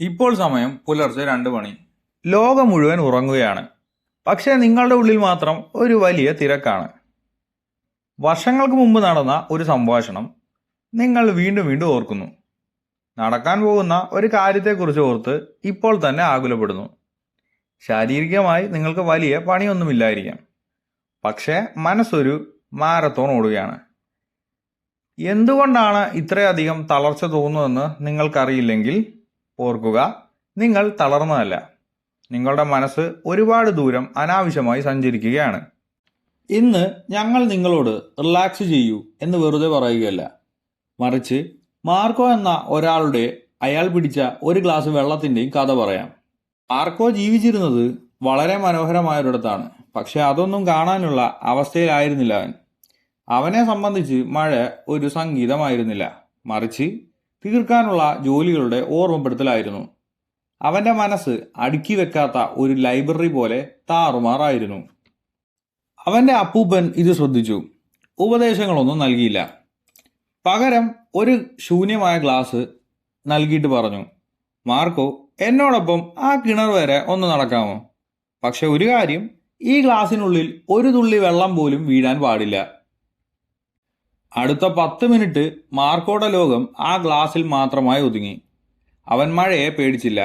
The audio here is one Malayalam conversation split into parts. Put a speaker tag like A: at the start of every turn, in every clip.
A: ഇപ്പോൾ സമയം പുലർച്ചെ 2 മണി. ലോകം മുഴുവൻ ഉറങ്ങുകയാണ്. പക്ഷേ നിങ്ങളുടെ ഉള്ളിൽ മാത്രം ഒരു വലിയ തിരക്കാണ്. വർഷങ്ങൾക്ക് മുമ്പ് നടന്ന ഒരു സംഭാഷണം നിങ്ങൾ വീണ്ടും വീണ്ടും ഓർക്കുന്നു. നടക്കാൻ പോകുന്ന ഒരു കാര്യത്തെക്കുറിച്ച് ഓർത്ത് ഇപ്പോൾ തന്നെ ആകുലപ്പെടുന്നു. ശാരീരികമായി നിങ്ങൾക്ക് വലിയ പണിയൊന്നുമില്ലായിരിക്കാം. പക്ഷേ മനസ്സൊരു മാരത്തോൺ ഓടുകയാണ്. എന്തുകൊണ്ടാണ് ഇത്രയധികം തളർച്ച തോന്നുന്നതെന്ന് നിങ്ങൾക്കറിയില്ലെങ്കിൽ ഓർക്കുക, നിങ്ങൾ തളർന്നതല്ല. നിങ്ങളുടെ മനസ്സ് ഒരുപാട് ദൂരം അനാവശ്യമായി സഞ്ചരിക്കുകയാണ്. ഇന്ന് ഞങ്ങൾ നിങ്ങളോട് റിലാക്സ് ചെയ്യൂ എന്ന് വെറുതെ പറയുകയല്ല, മറിച്ച് മാർക്കോ എന്ന ഒരാളുടെ അയാൾ പിടിച്ച ഒരു ഗ്ലാസ് വെള്ളത്തിൻ്റെയും കഥ പറയാം. മാർക്കോ ജീവിച്ചിരുന്നത് വളരെ മനോഹരമായൊരിടത്താണ്. പക്ഷെ അതൊന്നും കാണാനുള്ള അവസ്ഥയിലായിരുന്നില്ല അവൻ. അവനെ സംബന്ധിച്ച് മഴ ഒരു സംഗീതമായിരുന്നില്ല, മറിച്ച് തീർക്കാനുള്ള ജോലികളുടെ ഓർമ്മപ്പെടുത്തലായിരുന്നു. അവന്റെ മനസ്സ് അടുക്കി വെക്കാത്ത ഒരു ലൈബ്രറി പോലെ താറുമാറായിരുന്നു. അവന്റെ അപ്പൂപ്പൻ ഇത് ശ്രദ്ധിച്ചു. ഉപദേശങ്ങളൊന്നും നൽകിയില്ല. പകരം ഒരു ശൂന്യമായ ഗ്ലാസ് നൽകിയിട്ട് പറഞ്ഞു, മാർക്കോ, എന്നോടൊപ്പം ആ കിണർ വരെ ഒന്ന് നടക്കാമോ? പക്ഷെ ഒരു കാര്യം, ഈ ഗ്ലാസിനുള്ളിൽ ഒരു തുള്ളി വെള്ളം പോലും വീഴാൻ പാടില്ല. അടുത്ത 10 മിനിറ്റ് മാർക്കോയുടെ ലോകം ആ ഗ്ലാസിൽ മാത്രമായി ഒതുങ്ങി. അവൻ മഴയെ പേടിച്ചില്ല.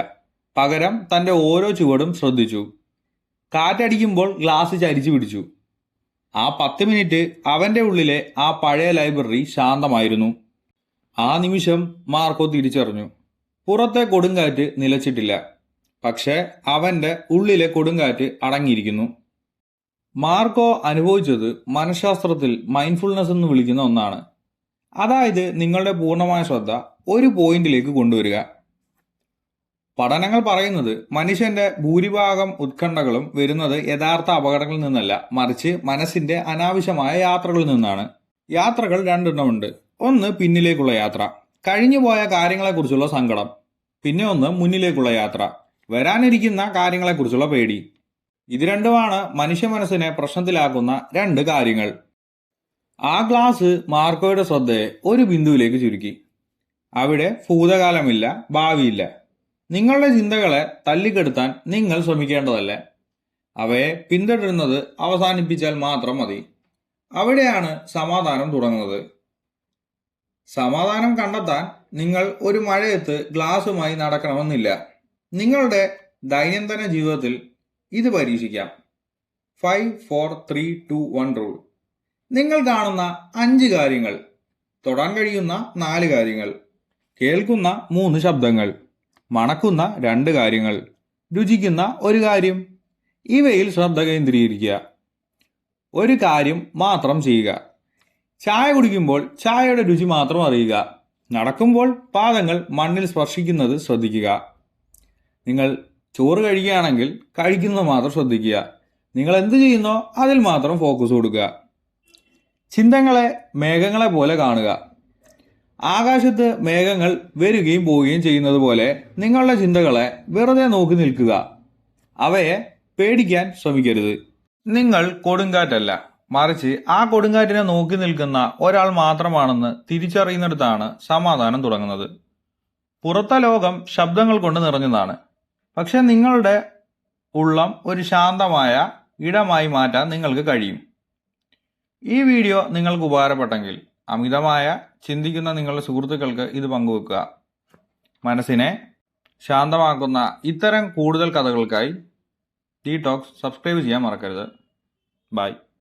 A: പകരം തന്റെ ഓരോ ചുവടും ശ്രദ്ധിച്ചു. കാറ്റടിക്കുമ്പോൾ ഗ്ലാസ് ചരിച്ചു പിടിച്ചു. ആ 10 മിനിറ്റ് അവന്റെ ഉള്ളിലെ ആ പഴയ ലൈബ്രറി ശാന്തമായിരുന്നു. ആ നിമിഷം മാർക്കോ തിരിച്ചറിഞ്ഞു, പുറത്തെ കൊടുങ്കാറ്റ് നിലച്ചിട്ടില്ല, പക്ഷെ അവന്റെ ഉള്ളിലെ കൊടുങ്കാറ്റ് അടങ്ങിയിരിക്കുന്നു. മാർക്കോ അനുഭവിച്ചത് മനഃശാസ്ത്രത്തിൽ മൈൻഡ്ഫുൾനെസ് എന്ന് വിളിക്കുന്ന ഒന്നാണ്. അതായത് നിങ്ങളുടെ പൂർണ്ണമായ ശ്രദ്ധ ഒരു പോയിന്റിലേക്ക് കൊണ്ടുവരിക. പഠനങ്ങൾ പറയുന്നത് മനുഷ്യന്റെ ഭൂരിഭാഗം ഉത്കണ്ഠകളും വരുന്നത് യഥാർത്ഥ അപകടങ്ങളിൽ നിന്നല്ല, മറിച്ച് മനസ്സിന്റെ അനാവശ്യമായ യാത്രകളിൽ നിന്നാണ്. യാത്രകൾ രണ്ടെണ്ണമുണ്ട്. ഒന്ന് പിന്നിലേക്കുള്ള യാത്ര, കഴിഞ്ഞുപോയ കാര്യങ്ങളെക്കുറിച്ചുള്ള സങ്കടം. പിന്നെ ഒന്ന് മുന്നിലേക്കുള്ള യാത്ര, വരാനിരിക്കുന്ന കാര്യങ്ങളെക്കുറിച്ചുള്ള പേടി. ഇത് രണ്ടുമാണ് മനുഷ്യ മനസ്സിനെ പ്രശ്നത്തിലാക്കുന്ന രണ്ട് കാര്യങ്ങൾ. ആ ഗ്ലാസ് മാർക്കോയുടെ ശ്രദ്ധയെ ഒരു ബിന്ദുവിലേക്ക് ചുരുക്കി. അവിടെ ഭൂതകാലമില്ല, ഭാവിയില്ല. നിങ്ങളുടെ ചിന്തകളെ തല്ലിക്കെടുത്താൻ നിങ്ങൾ ശ്രമിക്കേണ്ടതല്ല, അവയെ പിന്തുടരുന്നത് അവസാനിപ്പിച്ചാൽ മാത്രം മതി. അവിടെയാണ് സമാധാനം തുടങ്ങുന്നത്. സമാധാനം കണ്ടെത്താൻ നിങ്ങൾ ഒരു മഴയത്ത് ഗ്ലാസുമായി നടക്കണമെന്നില്ല. നിങ്ങളുടെ ദൈനംദിന ജീവിതത്തിൽ ഇത് പരീക്ഷിക്കാം. 5, 4, 3, 2, 1 റൂൾ. നിങ്ങൾ കാണുന്ന 5 കാര്യങ്ങൾ, തൊടാൻ കഴിയുന്ന 4 കാര്യങ്ങൾ, കേൾക്കുന്ന 3 ശബ്ദങ്ങൾ, മണക്കുന്ന 2 കാര്യങ്ങൾ, രുചിക്കുന്ന 1 കാര്യം. ഇവയിൽ ശ്രദ്ധ കേന്ദ്രീകരിക്കുക. ഒരു കാര്യം മാത്രം ചെയ്യുക. ചായ കുടിക്കുമ്പോൾ ചായയുടെ രുചി മാത്രം അറിയുക. നടക്കുമ്പോൾ പാദങ്ങൾ മണ്ണിൽ സ്പർശിക്കുന്നത് ശ്രദ്ധിക്കുക. നിങ്ങൾ ചോറ് കഴിക്കുകയാണെങ്കിൽ കഴിക്കുന്നത് മാത്രം ശ്രദ്ധിക്കുക. നിങ്ങൾ എന്ത് ചെയ്യുന്നോ അതിൽ മാത്രം ഫോക്കസ് കൊടുക്കുക. ചിന്തകളെ മേഘങ്ങളെ പോലെ കാണുക. ആകാശത്ത് മേഘങ്ങൾ വരികയും പോവുകയും ചെയ്യുന്നത് പോലെ നിങ്ങളുടെ ചിന്തകളെ വെറുതെ നോക്കി നിൽക്കുക. അവയെ പേടിക്കാൻ ശ്രമിക്കരുത്. നിങ്ങൾ കൊടുങ്കാറ്റല്ല, മറിച്ച് ആ കൊടുങ്കാറ്റിനെ നോക്കി നിൽക്കുന്ന ഒരാൾ മാത്രമാണെന്ന് തിരിച്ചറിയുന്നിടത്താണ് സമാധാനം തുടങ്ങുന്നത്. പുറത്തെ ലോകം ശബ്ദങ്ങൾ കൊണ്ട് നിറഞ്ഞതാണ്, പക്ഷെ നിങ്ങളുടെ ഉള്ളം ഒരു ശാന്തമായ ഇടമായി മാറ്റാൻ നിങ്ങൾക്ക് കഴിയും. ഈ വീഡിയോ നിങ്ങൾക്ക് ഉപകാരപ്പെട്ടെങ്കിൽ അമിതമായ ചിന്തിക്കുന്ന നിങ്ങളുടെ സുഹൃത്തുക്കൾക്ക് ഇത് പങ്കുവെക്കുക. മനസ്സിനെ ശാന്തമാക്കുന്ന ഇത്തരം കൂടുതൽ കഥകൾക്കായി ടീ ടോക്സ് സബ്സ്ക്രൈബ് ചെയ്യാൻ മറക്കരുത്. ബൈ.